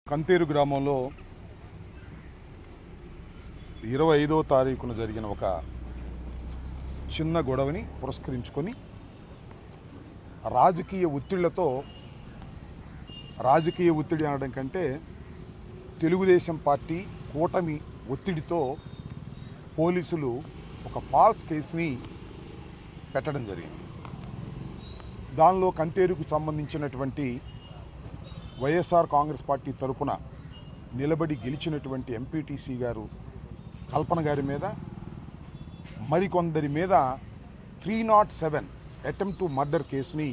కంతేరు గ్రామంలో 25వ తారీఖున జరిగిన ఒక చిన్న గొడవని పురస్కరించుకొని రాజకీయ ఒత్తిడి అనడం కంటే తెలుగుదేశం పార్టీ కూటమి ఒత్తిడితో పోలీసులు ఒక ఫాల్స్ కేసుని పెట్టడం జరిగింది. దానిలో కంతేరుకు సంబంధించినటువంటి వైఎస్ఆర్ కాంగ్రెస్ పార్టీ తరపున నిలబడి గెలిచినటువంటి ఎంపీటీసీ గారు కల్పన గారి మీద మరికొందరి మీద 307 అటెంప్ట్ టు మర్డర్ కేసుని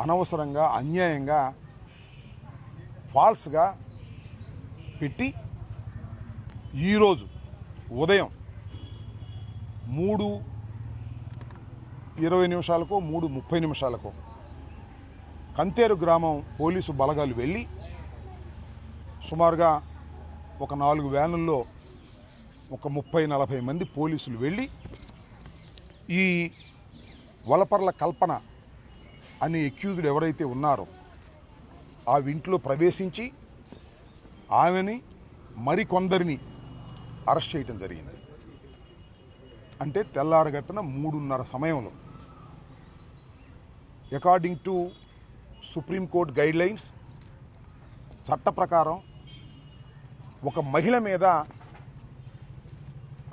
అనవసరంగా అన్యాయంగా ఫాల్స్గా పెట్టి ఈరోజు ఉదయం 3:20 3:30 కంతేరు గ్రామం పోలీసు బలగాలు వెళ్ళి సుమారుగా ఒక 4 వ్యానుల్లో ఒక 30-40 మంది పోలీసులు వెళ్ళి ఈ వలపర్ల కల్పన అనే అక్యూజ్డ్ ఎవరైతే ఉన్నారో ఆ ఇంట్లో ప్రవేశించి ఆమెని మరికొందరిని అరెస్ట్ చేయడం జరిగింది. అంటే తెల్లారగట్టున 3:30 సమయంలో అకార్డింగ్ టు సుప్రీంకోర్టు గైడ్లైన్స్ చట్ట ప్రకారం ఒక మహిళ మీద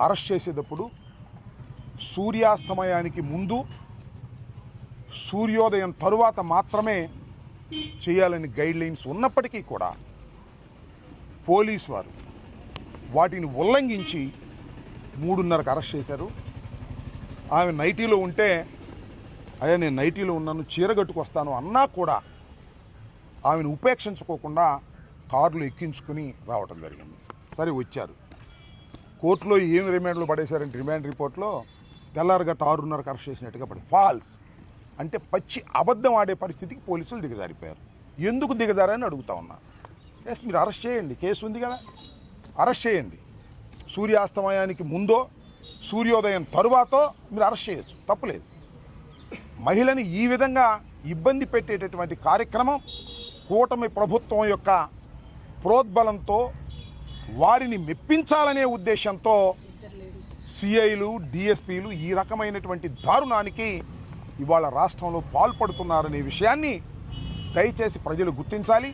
అరెస్ట్ చేసేటప్పుడు సూర్యాస్తమయానికి ముందు సూర్యోదయం తరువాత మాత్రమే చేయాలని గైడ్లైన్స్ ఉన్నప్పటికీ కూడా పోలీసు వారు వాటిని ఉల్లంఘించి 3:30కి అరెస్ట్ చేశారు. ఆమె నైటీలో ఉంటే అయ్యా నేను నైటీలో ఉన్నాను చీరగట్టుకొస్తాను అన్నా కూడా ఆమెను ఉపేక్షించుకోకుండా కారులో ఎక్కించుకుని రావటం జరిగింది. సరే వచ్చారు, కోర్టులో ఏమి రిమాండ్లు పడేశారంటే రిమాండ్ రిపోర్ట్లో తెల్లారగట్ట 6:30కి అరెస్ట్ చేసినట్టుగా పడి ఫాల్స్ అంటే పచ్చి అబద్ధం ఆడే పరిస్థితికి పోలీసులు దిగజారిపోయారు. ఎందుకు దిగజారని అడుగుతా ఉన్నా. ఎస్, మీరు అరెస్ట్ చేయండి, కేసు ఉంది కదా, అరెస్ట్ చేయండి. సూర్యాస్తమయానికి ముందో సూర్యోదయం తరువాతో మీరు అరెస్ట్ చేయొచ్చు, తప్పులేదు. మహిళని ఈ విధంగా ఇబ్బంది పెట్టేటటువంటి కార్యక్రమం కూటమి ప్రభుత్వం యొక్క ప్రోద్బలంతో వారిని మెప్పించాలనే ఉద్దేశంతో సిఐలు డిఎస్పీలు ఈ రకమైనటువంటి దారుణానికి ఇవాళ రాష్ట్రంలో పాల్పడుతున్నారనే విషయాన్ని దయచేసి ప్రజలు గుర్తించాలి.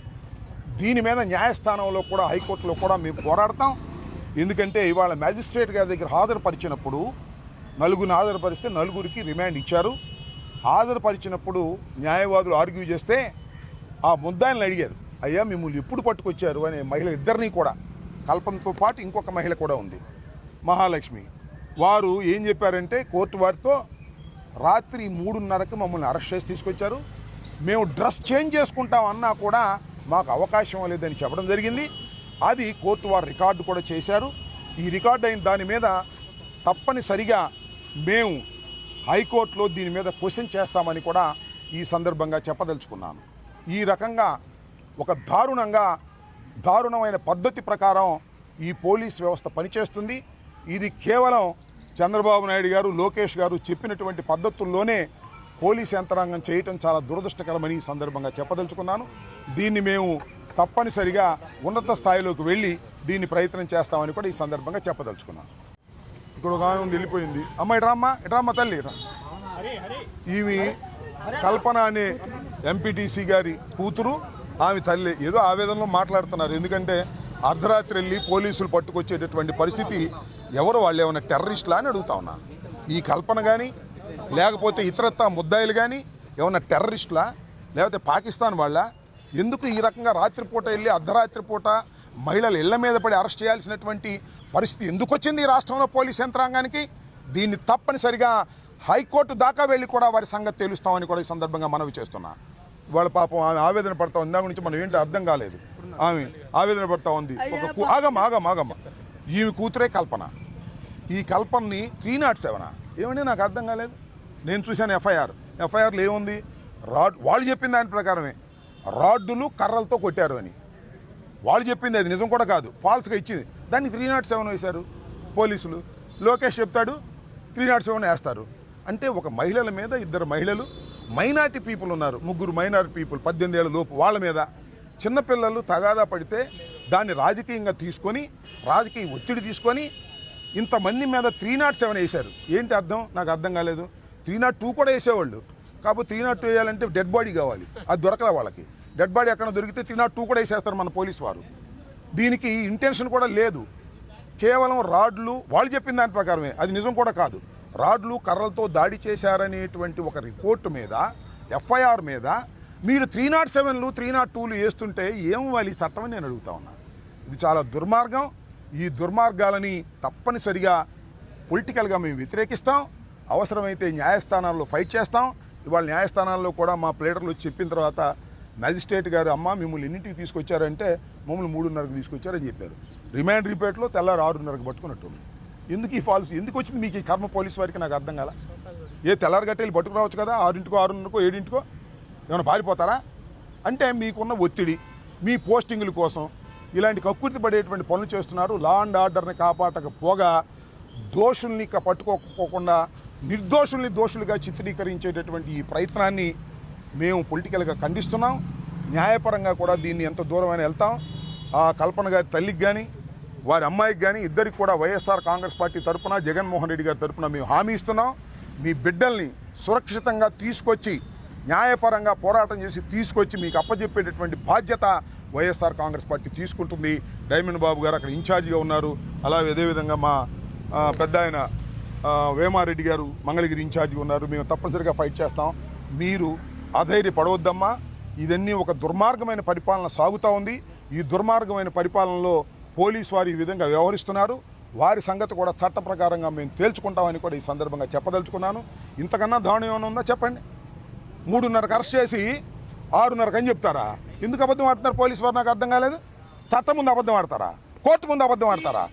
దీని మీద న్యాయస్థానంలో కూడా హైకోర్టులో కూడా మేము పోరాడతాం. ఎందుకంటే ఇవాళ మ్యాజిస్ట్రేట్ గారి దగ్గర హాజరుపరిచినప్పుడు నలుగురిని హాజరుపరిస్తే నలుగురికి రిమాండ్ ఇచ్చారు. హాజరుపరిచినప్పుడు న్యాయవాదులు ఆర్గ్యూ చేస్తే ఆ ముద్దాయిని అడిగారు, అయ్యా మిమ్మల్ని ఎప్పుడు పట్టుకొచ్చారు అనే మహిళ ఇద్దరినీ కూడా, కల్పనతో పాటు ఇంకొక మహిళ కూడా ఉంది మహాలక్ష్మి. వారు ఏం చెప్పారంటే కోర్టు వారితో రాత్రి 3:30కి మమ్మల్ని అరెస్ట్ చేసి తీసుకొచ్చారు, మేము డ్రెస్ చేంజ్ చేసుకుంటాం అన్నా కూడా మాకు అవకాశం లేదని చెప్పడం జరిగింది. అది కోర్టు వారు రికార్డు కూడా చేశారు. ఈ రికార్డు అయిన దాని మీద తప్పనిసరిగా మేము హైకోర్టులో దీని మీద క్వశ్చన్ చేస్తామని కూడా ఈ సందర్భంగా చెప్పదలుచుకున్నాను. ఈ రకంగా ఒక దారుణమైన పద్ధతి ప్రకారం ఈ పోలీస్ వ్యవస్థ పనిచేస్తుంది. ఇది కేవలం చంద్రబాబు నాయుడు గారు, లోకేష్ గారు చెప్పినటువంటి పద్ధతుల్లోనే పోలీస్ యంత్రాంగం చేయటం చాలా దురదృష్టకరమని ఈ సందర్భంగా చెప్పదలుచుకున్నాను. దీన్ని మేము తప్పనిసరిగా ఉన్నత స్థాయిలోకి వెళ్ళి దీన్ని ప్రయత్నం చేస్తామని కూడా ఈ సందర్భంగా చెప్పదలుచుకున్నాను. ఇక్కడ ఒక ఆమె వెళ్ళిపోయింది, అమ్మ ఇట్రామ్మ తల్లి. ఈమె కల్పన అనే ఎంపీటీసీ గారి కూతురు, ఆమె తల్లి. ఏదో ఆవేదనలో మాట్లాడుతున్నారు. ఎందుకంటే అర్ధరాత్రి వెళ్ళి పోలీసులు పట్టుకొచ్చేటటువంటి పరిస్థితి ఎవరు, వాళ్ళు ఏమైనా టెర్రరిస్టులా అని అడుగుతా ఉన్నా. ఈ కల్పన కానీ లేకపోతే ఇతరత్తా ముద్దాయిలు కానీ ఏమైనా టెర్రరిస్టులా లేకపోతే పాకిస్తాన్ వాళ్ళ? ఎందుకు ఈ రకంగా రాత్రిపూట వెళ్ళి అర్ధరాత్రి పూట మహిళలు ఇళ్ల మీద పడి అరెస్ట్ చేయాల్సినటువంటి పరిస్థితి ఎందుకు వచ్చింది ఈ రాష్ట్రంలో పోలీస్ యంత్రాంగానికి? దీన్ని తప్పనిసరిగా హైకోర్టు దాకా వెళ్ళి కూడా వారి సంగతి తెలుస్తామని కూడా ఈ సందర్భంగా మనవి చేస్తున్నా. వాళ్ళ పాపం ఆమె ఆవేదన పడతా ఉంది. దాని గురించి మనం ఏంటో అర్థం కాలేదు. ఆమె ఆవేదన పడతా ఉంది. ఆగమ్మ ఈమె కూతురే కల్పన. ఈ కల్పనని 307 ఏమండి నాకు అర్థం కాలేదు. నేను చూశాను ఎఫ్ఐఆర్లో ఏముంది, వాళ్ళు చెప్పిన దాని ప్రకారమే రాడ్డులు కర్రలతో కొట్టారు అని వాళ్ళు చెప్పింది. అది నిజం కూడా కాదు, ఫాల్స్గా ఇచ్చింది. దాన్ని 307 వేశారు పోలీసులు. లోకేష్ చెప్తాడు 307 వేస్తారు. అంటే ఒక మహిళల మీద 2 మహిళలు మైనారిటీ పీపుల్ ఉన్నారు, 3 మైనారిటీ పీపుల్ 18 ఏళ్ల లోపు వాళ్ళ మీద చిన్నపిల్లలు తగాదా పడితే దాన్ని రాజకీయంగా తీసుకొని రాజకీయ ఒత్తిడి తీసుకొని ఇంతమంది మీద 307 వేశారు. ఏంటి అర్థం? నాకు అర్థం కాలేదు. 302 కూడా వేసేవాళ్ళు. కాకపోతే 302 వేయాలంటే డెడ్ బాడీ కావాలి. అది దొరకలే వాళ్ళకి. డెడ్ బాడీ ఎక్కడ దొరికితే 302 కూడా వేసేస్తారు మన పోలీసు వారు. దీనికి ఇంటెన్షన్ కూడా లేదు. కేవలం రాడ్లు, వాళ్ళు చెప్పిన దాని ప్రకారమే, అది నిజం కూడా కాదు. రాడ్లు కర్రలతో దాడి చేశారనేటువంటి ఒక రిపోర్టు మీద, ఎఫ్ఐఆర్ మీద మీరు 307లు 302లు వేస్తుంటే ఏం వాళ్ళు ఈ చట్టం అని నేను అడుగుతా ఉన్నా. ఇది చాలా దుర్మార్గం. ఈ దుర్మార్గాలని తప్పనిసరిగా పొలిటికల్గా మేము వ్యతిరేకిస్తాం. అవసరమైతే న్యాయస్థానాల్లో ఫైట్ చేస్తాం. ఇవాళ న్యాయస్థానాల్లో కూడా మా ప్లేడర్లు వచ్చి చెప్పిన తర్వాత మ్యాజిస్ట్రేట్ గారు, అమ్మ మిమ్మల్ని ఎన్నింటికి తీసుకొచ్చారంటే మమ్మల్ని 3:30కి తీసుకొచ్చారని చెప్పారు. రిమాండ్ రిపోర్ట్లో తెల్లారు 6:30కి పట్టుకున్నట్టు. ఎందుకు ఈ ఫాల్స్ ఎందుకు వచ్చింది మీకు ఈ కర్మ పోలీసు వారికి? నాకు అర్థం కాల. తెల్లారి గట్టెళ్ళి పట్టుకురావచ్చు కదా, 6ంటికో 6:30కో 7ంటికో. ఏమైనా పారిపోతారా? అంటే మీకున్న ఒత్తిడి, మీ పోస్టింగుల కోసం ఇలాంటి కక్కుర్తి పడేటువంటి పనులు చేస్తున్నారు. లా అండ్ ఆర్డర్ని కాపాడకపోగా దోషుల్ని పట్టుకోకుండా నిర్దోషుల్ని దోషులుగా చిత్రీకరించేటటువంటి ఈ ప్రయత్నాన్ని మేము పొలిటికల్గా ఖండిస్తున్నాం. న్యాయపరంగా కూడా దీన్ని ఎంత దూరమైనా వెళ్తాం. ఆ కల్పన గారి తల్లికి కానీ వారి అమ్మాయికి కానీ ఇద్దరికి కూడా వైఎస్ఆర్ కాంగ్రెస్ పార్టీ తరఫున, జగన్మోహన్ రెడ్డి గారి తరఫున మేము హామీ ఇస్తున్నాం. మీ బిడ్డల్ని సురక్షితంగా తీసుకొచ్చి న్యాయపరంగా పోరాటం చేసి తీసుకొచ్చి మీకు అప్పచెప్పేటటువంటి బాధ్యత వైఎస్ఆర్ కాంగ్రెస్ పార్టీ తీసుకుంటుంది. డైమండ్ బాబు గారు అక్కడ ఇన్ఛార్జిగా ఉన్నారు. అలాగే అదేవిధంగా మా పెద్ద ఆయన వేమారెడ్డి గారు మంగళగిరి ఇన్ఛార్జిగా ఉన్నారు. మేము తప్పనిసరిగా ఫైట్ చేస్తాం. మీరు అధైర్యపడవద్దమ్మా. ఇదన్నీ ఒక దుర్మార్గమైన పరిపాలన సాగుతూ ఉంది. ఈ దుర్మార్గమైన పరిపాలనలో పోలీసు వారు ఈ విధంగా వ్యవహరిస్తున్నారు. వారి సంగతి కూడా చట్ట ప్రకారంగా మేము తేల్చుకుంటామని కూడా ఈ సందర్భంగా చెప్పదలుచుకున్నాను. ఇంతకన్నా దారుణం ఏమైనా ఉందా చెప్పండి? 3:30కి అరెస్ట్ చేసి 6:30 అని చెప్తారా? ఎందుకు అబద్ధం ఆడుతున్నారు పోలీసు వారు? నాకు అర్థం కాలేదు. చట్టం ముందు అబద్ధం ఆడతారా? కోర్టు ముందు అబద్ధం ఆడతారా?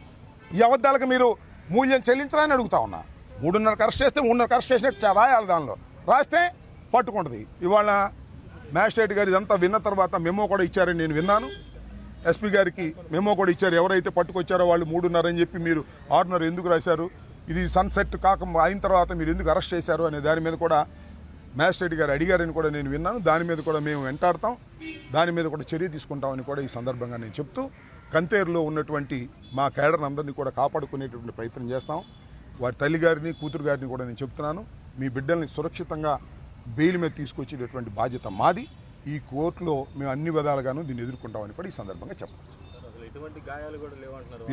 ఈ అబద్ధాలకు మీరు మూల్యం చెల్లించాలని అడుగుతా ఉన్నా. 3:30కి అరెస్ట్ చేస్తే 3:30కి అరెస్ట్ చేసినట్టు రాయాలి. దానిలో రాస్తే పట్టుకుంటుంది. ఇవాళ మ్యాజిస్ట్రేట్ గారు ఇదంతా విన్న తర్వాత మెమో కూడా ఇచ్చారని నేను విన్నాను. ఎస్పీ గారికి మెమో కూడా ఇచ్చారు. ఎవరైతే పట్టుకొచ్చారో వాళ్ళు 3:30 అని చెప్పి మీరు 6:30 ఎందుకు రాశారు, ఇది సన్సెట్ అయిన తర్వాత మీరు ఎందుకు అరెస్ట్ చేశారు అనే దాని మీద కూడా మ్యాజిస్ట్రేట్ గారు అడిగారని కూడా నేను విన్నాను. దాని మీద కూడా మేము వెంటాడతాం. దాని మీద కూడా చర్య తీసుకుంటామని కూడా ఈ సందర్భంగా నేను చెప్తూ, కంతేరులో ఉన్నటువంటి మా కేడర్ అందరినీ కూడా కాపాడుకునేటువంటి ప్రయత్నం చేస్తాం. వారి తల్లి గారిని కూతురు గారిని కూడా నేను చెప్తున్నాను, మీ బిడ్డల్ని సురక్షితంగా బెయిల్ మీద తీసుకొచ్చేటటువంటి బాధ్యత మాది. ఈ కోర్టులో మేము అన్ని విధాలుగాను దీన్ని ఎదుర్కొంటామని కూడా ఈ సందర్భంగా చెప్పాలి.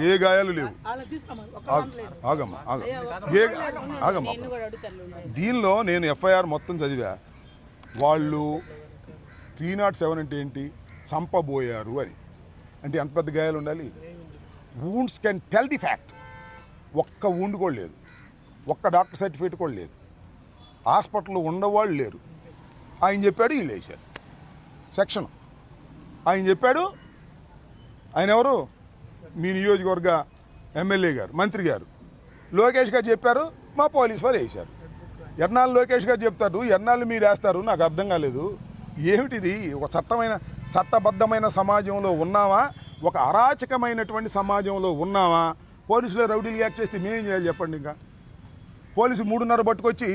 ఏ గాయాలు లేవు. ఆగమ్మా ఆగమ్మా. దీనిలో నేను ఎఫ్ఐఆర్ మొత్తం చదివా. వాళ్ళు 307 అంటే ఏంటి? చంపబోయారు అని. అంటే ఎంత పెద్ద గాయాలు ఉండాలి? Wounds can tell the fact. ఒక్క వూండ్ కూడా లేదు, ఒక్క డాక్టర్ సర్టిఫికేట్ కూడా లేదు, హాస్పిటల్లో ఉండేవాళ్ళు లేరు. ఆయన చెప్పాడు, వీళ్ళు వేశారు సెక్షన్. ఆయన చెప్పాడు. ఆయన ఎవరు? మీ నియోజకవర్గ ఎమ్మెల్యే గారు, మంత్రి గారు లోకేష్ గారు చెప్పారు, మా పోలీసు వారు వేశారు. ఎన్నాళ్ళు లోకేష్ గారు చెప్తారు, ఎన్నాళ్ళు మీరు వేస్తారు? నాకు అర్థం కాలేదు. ఏమిటిది? ఒక చట్టబద్ధమైన సమాజంలో ఉన్నావా? ఒక అరాచకమైనటువంటి సమాజంలో ఉన్నావా? పోలీసులు రౌడీలు యాక్ట్ చేస్తే మేమేం చేయాలి చెప్పండి? ఇంకా పోలీసులు 3:30 పట్టుకొచ్చి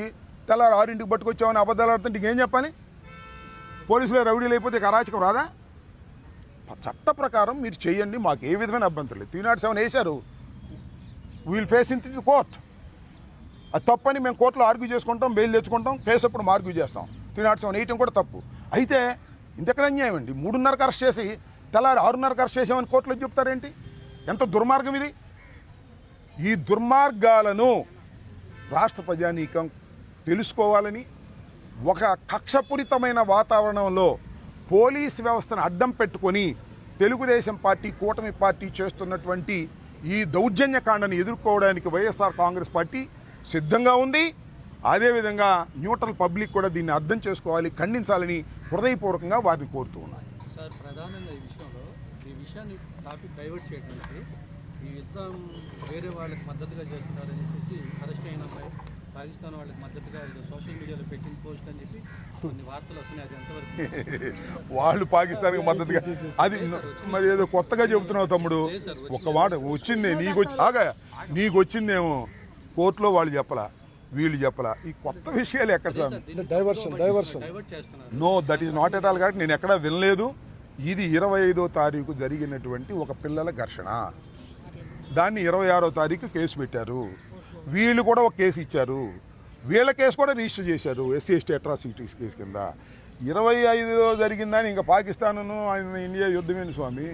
తెల్లారు 6ంటికి పట్టుకొచ్చామని అబద్ధాలు ఆడుతుంటే ఇంకేం చెప్పాలి? పోలీసులు రౌడీలు అయిపోతే అరాచకం రాదా? చట్ట ప్రకారం మీరు చేయండి, మాకు ఏ విధమైన అభ్యంతరం లేదు. 307 వేశారు, we'll face in the court. అది తప్పని మేము కోర్టులో ఆర్గ్యూ చేసుకుంటాం, బెయిల్ తెచ్చుకుంటాం, కేసు అప్పుడు ఆర్గ్యూ చేస్తాం. 307 వేయటం కూడా తప్పు. అయితే ఇంతెక్కడ అన్యాయం అండి? 3:30కి అరెస్ట్ చేసి తెల్లారి 6:30కి అరెస్ట్ చేసామని కోర్టులో చెప్తారేంటి? ఎంత దుర్మార్గం ఇది! ఈ దుర్మార్గాలను రాష్ట్ర ప్రజానీకం తెలుసుకోవాలని, ఒక కక్షపూరితమైన వాతావరణంలో పోలీస్ వ్యవస్థను అడ్డం పెట్టుకొని తెలుగుదేశం పార్టీ, కూటమి పార్టీ చేస్తున్నటువంటి ఈ దౌర్జన్యకాండను ఎదుర్కోవడానికి వైఎస్ఆర్ కాంగ్రెస్ పార్టీ సిద్ధంగా ఉంది. అదేవిధంగా న్యూట్రల్ పబ్లిక్ కూడా దీన్ని అర్థం చేసుకోవాలి, ఖండించాలని హృదయపూర్వకంగా వారిని కోరుతూ ఉన్నాను. సార్, ప్రధానంగా ఈ విషయాన్ని టాపిక్ డైవర్ట్ చేయడానికి ఈ యుద్ధం వేరే వాళ్ళకి మద్దతుగా చేస్తున్నారని చెప్పేసి అరెస్ట్ అయిన పాకిస్తాన్ వాళ్ళకి మద్దతుగా సోషల్ మీడియాలో పెట్టిన పోస్ట్ అని చెప్పి కొన్ని వార్తలు వస్తున్నాయి. అది ఎంతవరకు? వాళ్ళు పాకిస్తాన్కి మద్దతుగా, అది మరి ఏదో కొత్తగా చెబుతున్నావు తమ్ముడు. ఒక మాట వచ్చింది నీకు వచ్చిందేమో కోర్టులో వాళ్ళు చెప్పలా, వీళ్ళు చెప్పలా. ఈ కొత్త విషయాలు ఎక్కడ sir? Diversion no, that is not at all. కాబట్టి నేను ఎక్కడా వినలేదు. ఇది 25వ తారీఖు జరిగినటువంటి ఒక పిల్లల ఘర్షణ. దాన్ని 26వ తారీఖు కేసు పెట్టారు. వీళ్ళు కూడా ఒక కేసు ఇచ్చారు. వీళ్ళ కేసు కూడా రిజిస్టర్ చేశారు ఎస్సీ ఎస్టీ అట్రాసిటీస్ కేసు కింద. 25లో జరిగిందని ఇంకా పాకిస్తాను ఇండియా యుద్ధమేంటి స్వామి?